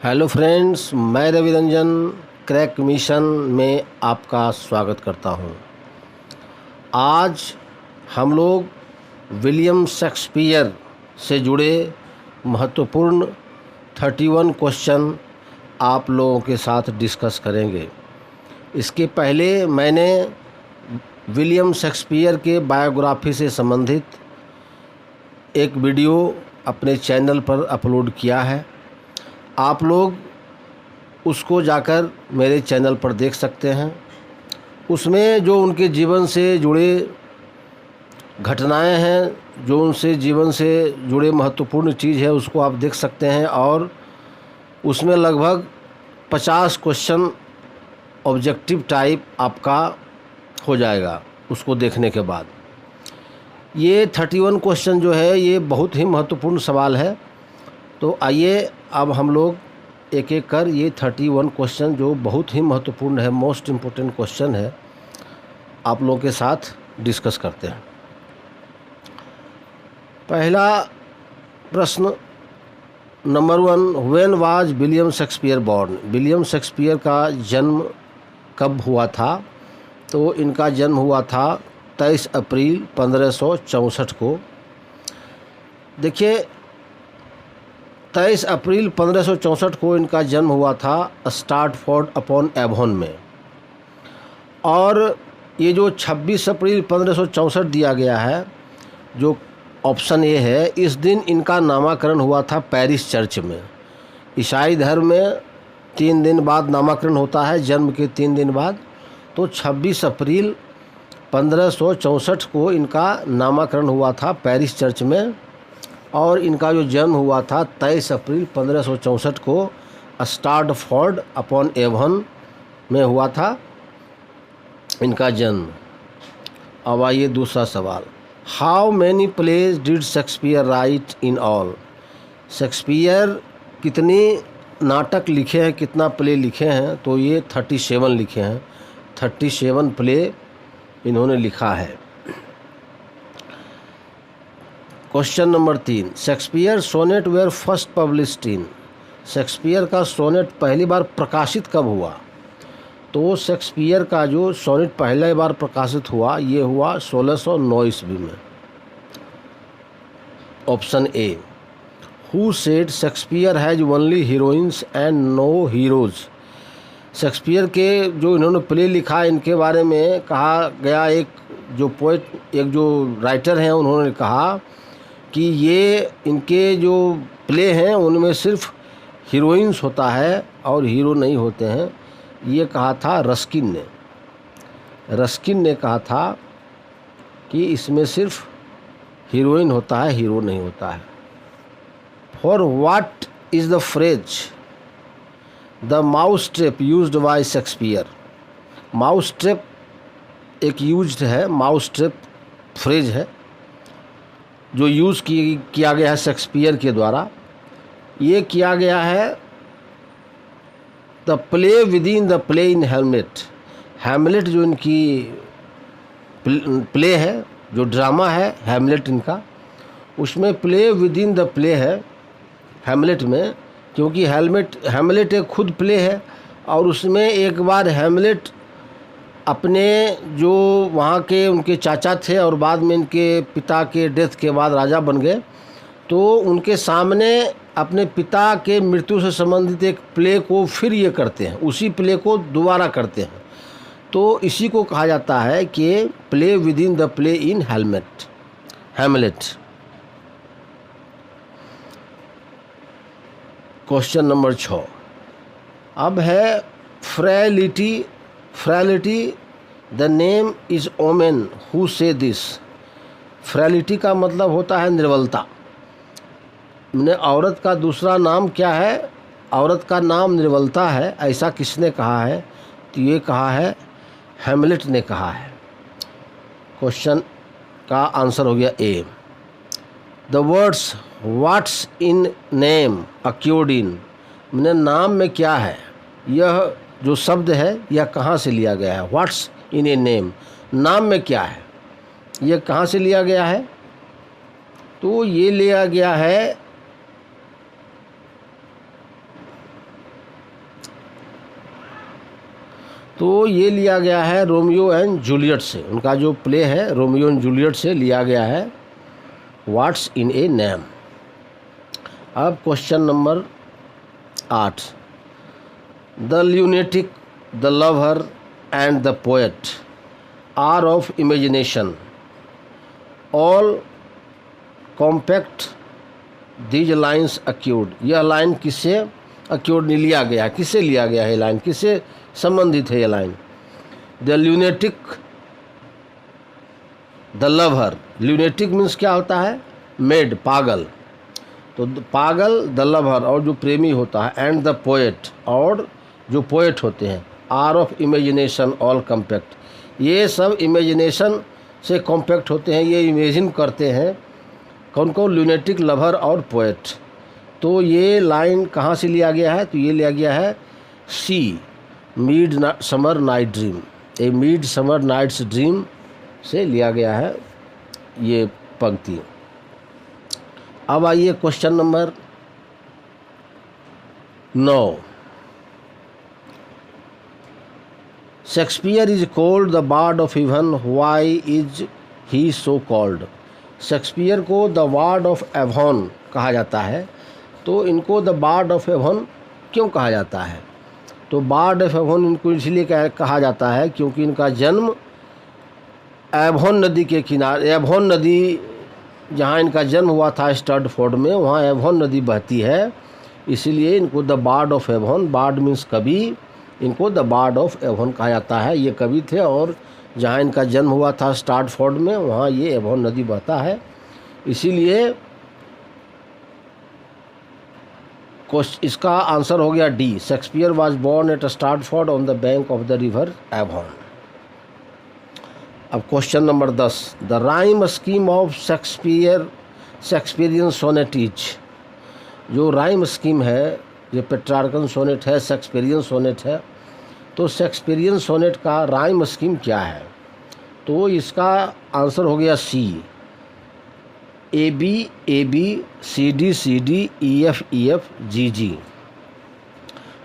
Hello friends, मैं Ravi Ranjan crack mission में आपका स्वागत करता हूं। आज हम लोग विलियम शेक्सपियर से जुड़े महत्वपूर्ण 31 क्वेश्चन आप लोगों के साथ डिस्कस करेंगे। इसके पहले मैंने विलियम शेक्सपियर के बायोग्राफी से संबंधित एक वीडियो अपने चैनल पर अपलोड किया है। आप लोग उसको जाकर मेरे चैनल पर देख सकते हैं। उसमें जो उनके जीवन से जुड़े घटनाएं हैं, जो उनसे जीवन से जुड़े महत्वपूर्ण चीज़ है, उसको आप देख सकते हैं। और उसमें लगभग 50 क्वेश्चन ऑब्जेक्टिव टाइप आपका हो जाएगा उसको देखने के बाद। ये 31 क्वेश्चन जो है ये बहुत ही महत्वपूर्ण सवाल है। तो आइए अब हम लोग एक एक कर ये 31 क्वेश्चन जो बहुत ही महत्वपूर्ण है, मोस्ट इम्पोर्टेंट क्वेश्चन है, आप लोगों के साथ डिस्कस करते हैं। पहला प्रश्न number 1, when was William Shakespeare born? William Shakespeare का जन्म कब हुआ था? तो इनका जन्म हुआ था 23 अप्रैल 1564 को। देखिए, 23 अप्रैल 1564 को इनका जन्म हुआ था स्टार्टफोर्ड अपॉन एवोन में। और ये जो 26 अप्रैल 1564 दिया गया है, जो ऑप्शन ए है, इस दिन इनका नामकरण हुआ था पेरिस चर्च में। ईसाई धर्म में 3 दिन बाद नामकरण होता है, जन्म के 3 दिन बाद। तो 26 अप्रैल 1564 को इनका नामकरण हुआ था पेरिस चर्च में। और इनका जो जन्म हुआ था 23 अप्रैल 1564 को स्टार्टफोर्ड अपॉन एवोन में हुआ था इनका जन्म। अब आइए दूसरा सवाल, how many plays did Shakespeare write in all? Shakespeare कितने नाटक लिखे हैं, कितना प्ले लिखे हैं? तो ये 37 लिखे हैं। 37 प्ले इन्होंने लिखा है। Question number 3, Shakespeare sonnet were first published in? Shakespeare का सोनेट पहली बार प्रकाशित कब हुआ? तो शेक्सपियर का जो सोनेट पहली बार प्रकाशित हुआ ये हुआ 1609 ईस्वी में। Option A, who said Shakespeare has only heroines and no heroes? Shakespeare के जो इन्होंने प्ले लिखा इनके बारे में कहा गया, एक जो पोएट, एक जो राइटर हैं, उन्होंने कहा कि ये इनके जो प्ले हैं उनमें सिर्फ हीरोइंस होता है और हीरो नहीं होते हैं। ये कहा था रस्किन ने। रस्किन ने कहा था कि इसमें सिर्फ हीरोइन होता है, हीरो नहीं होता है। For what is the phrase the mouse trap used by Shakespeare? Mouse trap एक यूज्ड है, माउस ट्रैप फ्रेज है जो यूज़ किया गया है शेक्सपियर के द्वारा। ये किया गया है the play within the play in Hamlet. Hamlet जो इनकी प्ले है, जो ड्रामा है हैमलेट इनका, उसमें play within the play है हैमलेट में, क्योंकि हैमलेट एक खुद प्ले है। और उसमें एक बार हैमलेट अपने जो वहाँ के उनके चाचा थे और बाद में इनके पिता के डेथ के बाद राजा बन गए, तो उनके सामने अपने पिता के मृत्यु से संबंधित एक प्ले को फिर ये करते हैं, उसी प्ले को दोबारा करते हैं। तो इसी को कहा जाता है कि play within the play in Hamlet. Question number 6 अब है frailty the name is woman who say this? Frailty का मतलब होता है निर्बलता। औरत का दूसरा नाम क्या है? औरत का नाम निर्बलता है, ऐसा किसने कहा है? तो ये कहा है हैमलेट ने कहा है। क्वेश्चन का आंसर हो गया A. The words what's in name occurred in? नाम में क्या है? यह जो शब्द है यह कहाँ से लिया गया है? व्हाट्स इन ए नेम, नाम में क्या है, यह कहाँ से लिया गया है? तो ये लिया गया है तो ये लिया गया है रोमियो एंड जूलियट से, उनका जो प्ले है रोमियो एंड जूलियट से लिया गया है, व्हाट्स इन ए नेम। अब question number 8, the lunatic, the lover and the poet are of imagination, all compact these lines occurred. यह लाइन किससे अक्यूर्ड नहीं लिया गया है, किससे लिया गया है, लाइन किससे संबंधित है ये line. The lunatic, the lover, lunatic means क्या होता है, मेड, पागल, तो पागल, द लवर और जो प्रेमी होता है, एंड द पोएट और जो पोएट होते हैं, are of imagination all compact, ये सब इमेजिनेशन से कॉम्पैक्ट होते हैं, ये इमेजिन करते हैं, कौन कौन, ल्यूनेटिक, लवर और पोएट। तो ये लाइन कहाँ से लिया गया है, तो ये लिया गया है C, mid summer night dream, a mid summer night's dream से लिया गया है ये पंक्ति। अब आइए question number 9, Shakespeare is called the bard of Avon, why is he so called. Shakespeare को द बार्ड ऑफ एवोन कहा जाता है, तो इनको द बार्ड ऑफ एवोन क्यों कहा जाता है, तो बार्ड ऑफ एवोन इनको इसलिए कहा जाता है क्योंकि इनका जन्म एवोन नदी के किनारे, एवोन नदी जहाँ इनका जन्म हुआ था स्टैटफोर्ड में, वहाँ एवोन नदी बहती है, इसीलिए इनको the bard of Avon, bard means कवि, इनको द बार्ड ऑफ एवोन कहा जाता है। ये कवि थे और जहाँ इनका जन्म हुआ था स्टैटफोर्ड में, वहाँ ये एवोन नदी बहता है, इसीलिए इसका आंसर हो गया D, Shakespeare was born at Stratford on the bank of the river Avon. अब question number 10, the rhyme scheme of Shakespearean sonnet is. जो राइम स्कीम है, ये पेट्रार्कन सोनेट है, शेक्सपियरियन सोनेट है, तो शेक्सपियरियन सोनेट का राइम स्कीम क्या है, तो इसका आंसर हो गया C, A B C D E F G G.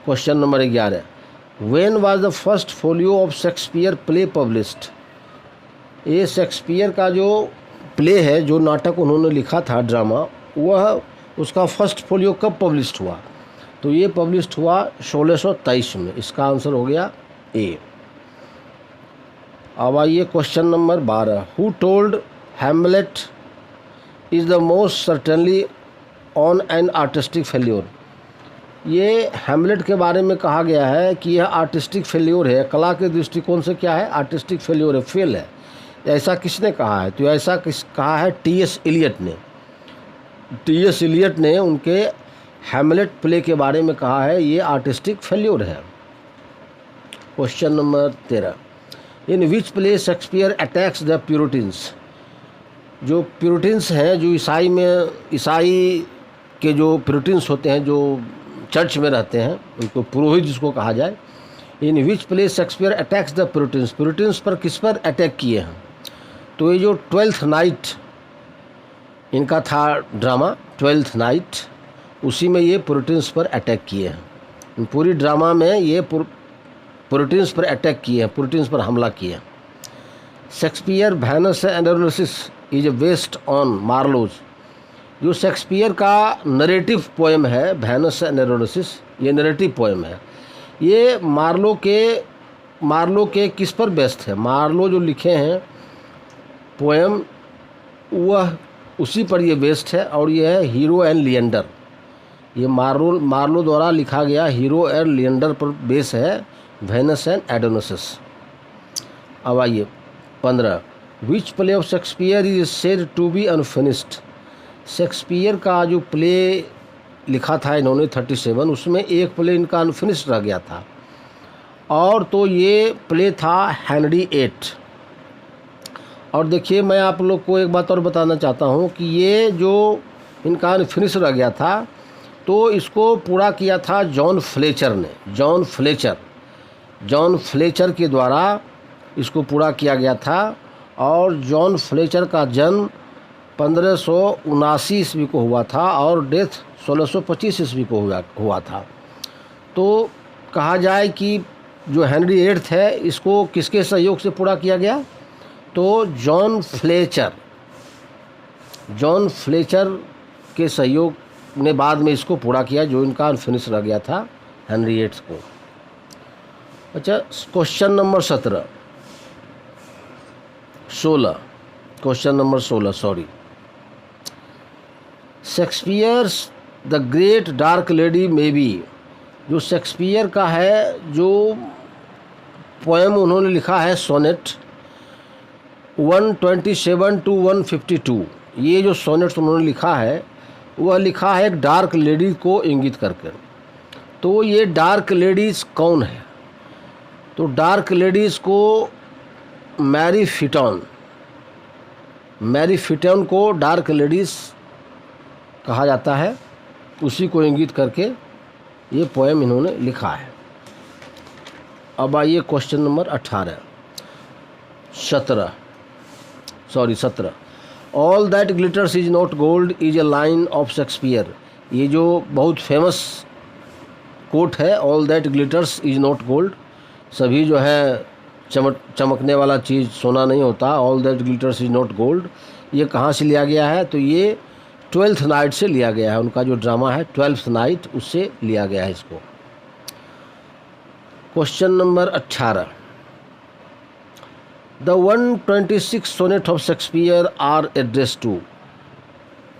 Question number 11, when was the first folio of Shakespeare play published. ये शेक्सपियर का जो प्ले है, जो नाटक उन्होंने लिखा था, ड्रामा, वह उसका फर्स्ट फोलियो कब पब्लिश्ड हुआ, तो ये पब्लिश्ड हुआ 1623 में। इसका आंसर हो गया ए। अब आइए question number 12, who told Hamlet is the most certainly on an artistic failure. ये हैमलेट के बारे में कहा गया है कि यह आर्टिस्टिक फेल्योर है, कला के दृष्टिकोण से क्या है, आर्टिस्टिक फेल्योर है, फेल है। ऐसा किसने कहा है, तो ऐसा कहा है टी.एस. इलियट ने। टी.एस. इलियट ने उनके हैमलेट प्ले के बारे में कहा है ये आर्टिस्टिक फेल्योर है। Question number 13, in which play Shakespeare attacks the Puritans. जो प्यूरिटन्स हैं, जो ईसाई के जो प्यूरिटन्स होते हैं, जो चर्च में रहते हैं, उनको पुरोहित जिसको कहा जाए, in which play Shakespeare attacks the Puritans, Puritans पर किस पर अटैक किए हैं, तो ये जो 12th नाइट इनका था ड्रामा, 12th नाइट, उसी में ये प्यूरिटन्स पर अटैक किए हैं। पूरी ड्रामा में ये प्यूरिटन्स पर अटैक किए हैं, प्यूरिटन्स पर हमला किए। Shakespeare Venus and Adonis is based on Marlowe's. जो शेक्सपियर का नरेटिव पोएम है वेनस एंड एडोनिसिस, ये नरेटिव पोएम है, ये मार्लो के किस पर बेस्ड है, मार्लो जो लिखे हैं पोएम, वह उसी पर ये बेस्ड है, और ये है हीरो एंड लिएंडर। ये मार्लो द्वारा लिखा गया हीरो एंड लिएंडर पर बेस है वेनस एंड एडोनिसिस। अब आइए 15, which play of Shakespeare is said to be unfinished. Shakespeare का जो प्ले लिखा था इन्होंने 37, उसमें एक प्ले इनका अनफिनिश्ड रह गया था, और तो ये प्ले था हेनरी VIII। और देखिए, मैं आप लोग को एक बात और बताना चाहता हूँ कि ये जो इनका अनफिनिश रह गया था, तो इसको पूरा किया था जॉन फ्लेचर ने। जॉन फ्लेचर के द्वारा इसको पूरा किया गया था, और जॉन फ्लेचर का जन्म 1579 ईस्वी को हुआ था और डेथ 1625 ईस्वी को हुआ था। तो कहा जाए कि जो हेनरी एट्थ है इसको किसके सहयोग से पूरा किया गया? तो जॉन फ्लेचर के सहयोग ने बाद में इसको पूरा किया, जो इनका अनफिनिश रह गया था हेनरी एट्थ को। अच्छा, question number 16 sorry. Shakespeare's the great dark lady may be, जो शेक्सपियर का है जो पोएम उन्होंने लिखा है सोनेट 127 to 152, ये जो सोनेट्स उन्होंने लिखा है वह लिखा है एक डार्क लेडी को इंगित करके। तो ये डार्क लेडीज़ कौन है? तो डार्क लेडीज़ को मैरी फिटन को डार्क लेडीज़ कहा जाता है, उसी को इंगित करके ये पोएम इन्होंने लिखा है। अब आइए question number 17। All that glitters is not gold is a line of Shakespeare, ये जो बहुत फेमस कोट है, all that glitters is not gold, सभी जो है चमकने वाला चीज़ सोना नहीं होता, all that glitters is not gold, ये कहाँ से लिया गया है? तो ये 12th नाइट से लिया गया है, उनका जो ड्रामा है 12th नाइट, उससे लिया गया है इसको। Question number 18। The 126 sonnet of Shakespeare are address to,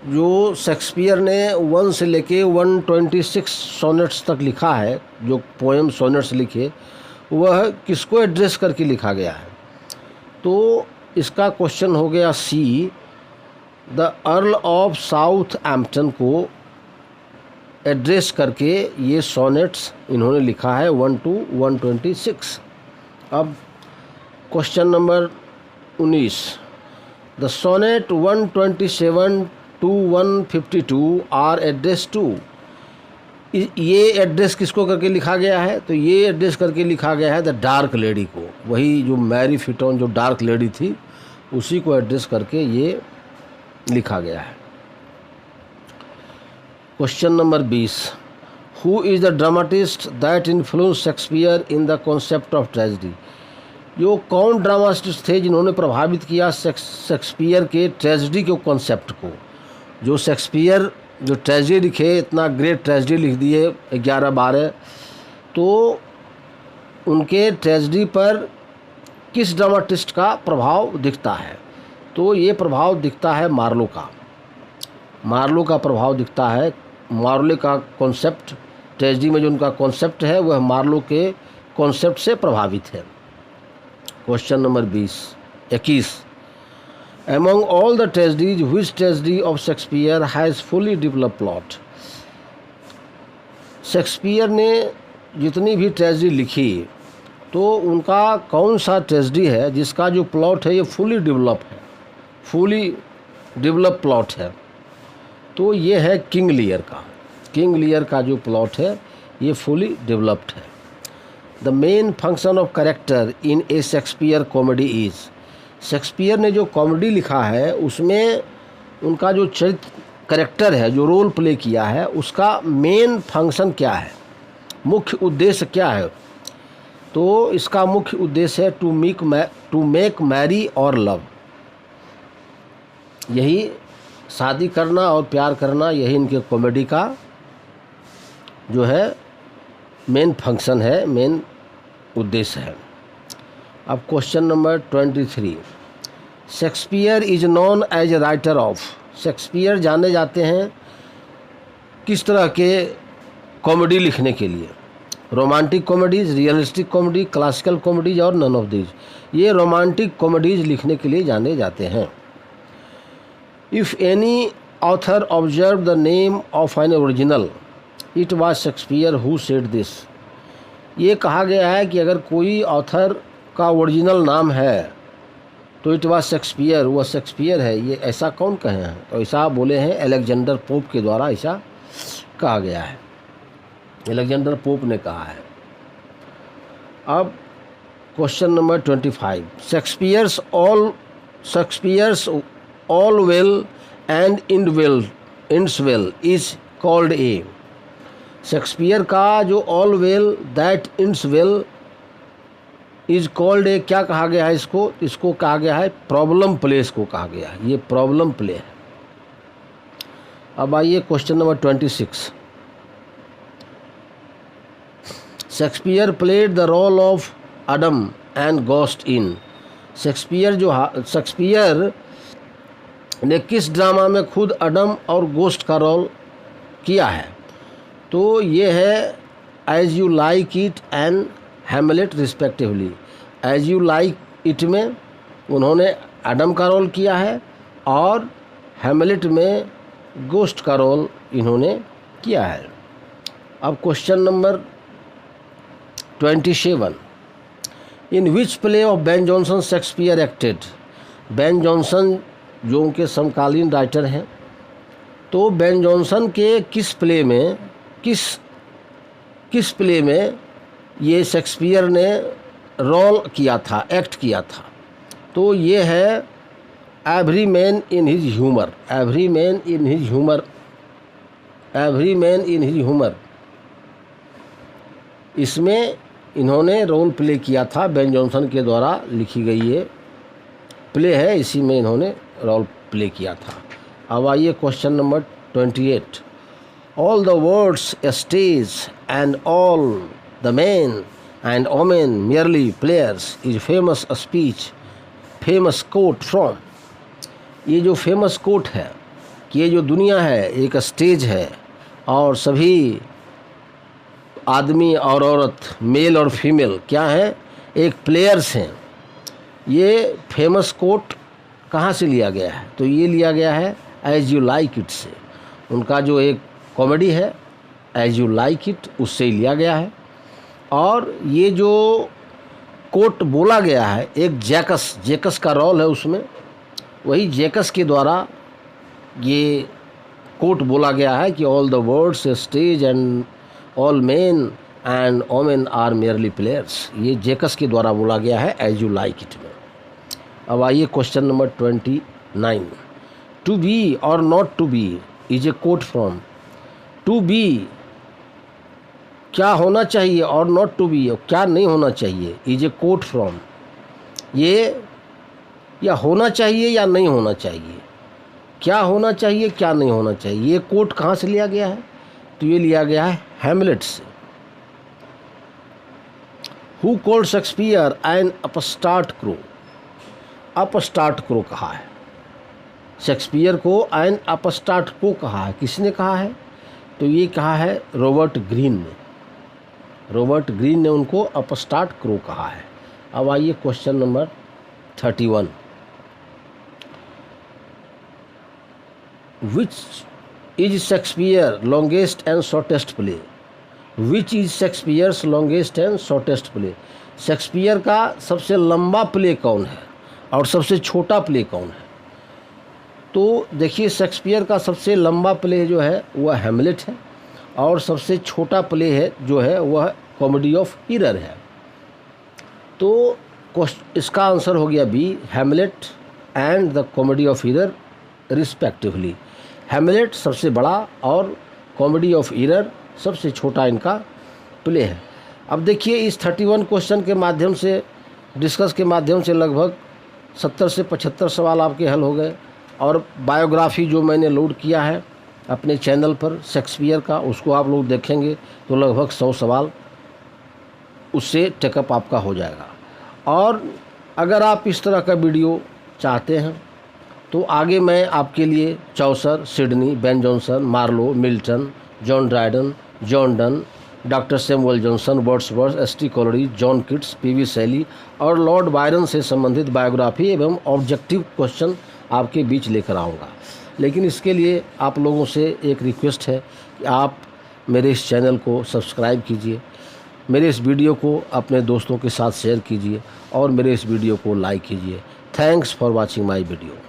जो शेक्सपियर ने 1 से लेके 126 सोनेट्स तक लिखा है, जो पोएम सोनेट्स लिखे, वह किसको एड्रेस करके लिखा गया है? तो इसका क्वेश्चन हो गया सी, द अर्ल ऑफ साउथहैम्पटन को एड्रेस करके ये सोनेट्स इन्होंने लिखा है 1 to 126। अब question number 19। The sonnet 127 to 152 are address to, ये एड्रेस किसको करके लिखा गया है? तो ये एड्रेस करके लिखा गया है द डार्क लेडी को, वही जो मैरी फिटन जो डार्क लेडी थी उसी को एड्रेस करके ये लिखा गया है। Question number 20। Who is the dramatist that influence Shakespeare in the concept of tragedy, जो कौन ड्रामाटिस्ट थे जिन्होंने प्रभावित किया शेक्सपियर के ट्रेजेडी के कॉन्सेप्ट को? जो शेक्सपियर जो ट्रेजेडी लिखे, इतना ग्रेट ट्रेजेडी लिख दिए 11-12, तो उनके ट्रेजेडी पर किस ड्रामाटिस्ट का प्रभाव दिखता है? तो ये प्रभाव दिखता है मार्लो का प्रभाव दिखता है। मार्लो का कॉन्सेप्ट, ट्रेजेडी में जो उनका कॉन्सेप्ट है वह मार्लो के कॉन्सेप्ट से प्रभावित है। Question number 21। Among all the tragedies, which tragedy of Shakespeare has fully developed plot? Shakespeare ने जितनी भी ट्रेजेडी लिखी तो उनका कौन सा ट्रेजेडी है जिसका जो प्लॉट है ये फुली डेवलप प्लॉट है? तो ये है किंग लियर का जो प्लॉट है ये फुली डेवलप्ड है। The main function of character in A Shakespeare comedy is, Shakespeare ने जो कॉमेडी लिखा है उसमें उनका जो चरित्र कैरेक्टर है, जो रोल प्ले किया है, उसका मेन फंक्शन क्या है, मुख्य उद्देश्य क्या है? तो इसका मुख्य उद्देश्य है टू मेक मैरी और लव, यही शादी करना और प्यार करना, यही इनके कॉमेडी का जो है मेन फंक्शन है, मेन उद्देश्य है। अब question number 23। Shakespeare is known as a writer of, Shakespeare जाने जाते हैं किस तरह के कॉमेडी लिखने के लिए? Romantic comedies, realistic comedy, classical comedies और नन ऑफ दीज। ये रोमांटिक कॉमेडीज़ लिखने के लिए जाने जाते हैं। If any author observe the name of an original it was Shakespeare who said this, ये कहा गया है कि अगर कोई ऑथर का ओरिजिनल नाम है तो इट वाज शेक्सपियर, वह शेक्सपियर है, ये ऐसा कौन कहे हैं? तो ऐसा बोले हैं अलेक्जेंडर पोप के द्वारा ऐसा कहा गया है, अलेक्जेंडर पोप ने कहा है। अब question number 25। Shakespeare's all well and ends well is called a, Shakespeare का जो all well that ends well is called a, क्या कहा गया है इसको? इसको कहा गया है प्रॉब्लम प्ले, इसको कहा गया है, ये प्रॉब्लम प्ले है। अब आइए question number 26। Shakespeare played the role of Adam and ghost in. Shakespeare ने किस ड्रामा में खुद अडम और गोस्ट का रोल किया है? तो ये है as you like it and Hamlet respectively. As you like it में उन्होंने एडम का रोल किया है और हैमलेट में गोस्ट का रोल इन्होंने किया है। अब question number 27। In which play of Ben Jonson Shakespeare acted. Ben Jonson जो उनके समकालीन राइटर हैं, तो बेन जॉनसन के किस प्ले में ये शेक्सपियर ने रोल किया था, एक्ट किया था? तो ये है every man in his humour. Every man in his humour, every man in his humour, इसमें इन्होंने रोल प्ले किया था। बेन जॉनसन के द्वारा लिखी गई ये प्ले है, इसी में इन्होंने रोल प्ले किया था। अब आइए question number 28। All the world's stage and all the man and women merely players is famous speech, famous quote from. ये जो फेमस कोट है कि ये जो दुनिया है एक स्टेज है और सभी आदमी और औरत, मेल और फीमेल क्या है, एक प्लेयर्स हैं। ये फेमस कोट कहाँ से लिया गया है? तो ये लिया गया है एज यू लाइक इट से। उनका जो एक कॉमेडी है एज यू लाइक इट, उससे ही लिया गया है। और ये जो कोट बोला गया है, एक जैकस का रोल है उसमें, वही जैकस के द्वारा ये कोट बोला गया है कि all the world's stage and all men and women are merely players. ये जैकस के द्वारा बोला गया है एज यू लाइक इट में। अब आइए क्वेश्चन नंबर 29। टू बी और not to be is a quote from. To be क्या होना चाहिए और नॉट टू बी क्या नहीं होना चाहिए, इज ए कोट फ्रॉम। ये या होना चाहिए या नहीं होना चाहिए, क्या होना चाहिए क्या नहीं होना चाहिए, ये कोट कहाँ से लिया गया है? तो ये लिया गया है हैमलेट से। Who called Shakespeare N upstart crow. Upstart crow कहा है शेक्सपियर को, एन अपस्टार्ट क्रो कहा है। किसने कहा है? तो ये कहा है रॉबर्ट ग्रीन ने। रॉबर्ट ग्रीन ने उनको अपस्टार्ट क्रो कहा है। अब आइए question number 31। Which is Shakespeare longest and shortest play. Which is Shakespeare's longest and shortest play. Shakespeare का सबसे लंबा प्ले कौन है और सबसे छोटा प्ले कौन है? तो देखिए शेक्सपियर का सबसे लंबा प्ले जो है वह हैमलेट है और सबसे छोटा प्ले है जो है वह कॉमेडी ऑफ इरर है। तो इसका आंसर हो गया B, Hamlet and the comedy of error respectively. Hamlet सबसे बड़ा और कॉमेडी ऑफ इरर सबसे छोटा इनका प्ले है। अब देखिए इस 31 क्वेश्चन के माध्यम से, डिस्कस के माध्यम से लगभग 70 से 75 सवाल आपके हल हो गए। और बायोग्राफी जो मैंने लोड किया है अपने चैनल पर शेक्सपियर का, उसको आप लोग देखेंगे तो लगभग 100 सवाल उससे टेकअप आपका हो जाएगा। और अगर आप इस तरह का वीडियो चाहते हैं तो आगे मैं आपके लिए Chaucer, Sidney, Ben Jonson, Marlowe, Milton, John Dryden, John Donne, doctor Samuel Johnson, Wordsworth, S T. Coleridge, John Keats, P V. Shelley और लॉर्ड बायरन से संबंधित बायोग्राफी एवं ऑब्जेक्टिव क्वेश्चन आपके बीच लेकर आऊँगा। लेकिन इसके लिए आप लोगों से एक रिक्वेस्ट है कि आप मेरे इस चैनल को सब्सक्राइब कीजिए, मेरे इस वीडियो को अपने दोस्तों के साथ शेयर कीजिए और मेरे इस वीडियो को लाइक कीजिए। Thanks for watching my video.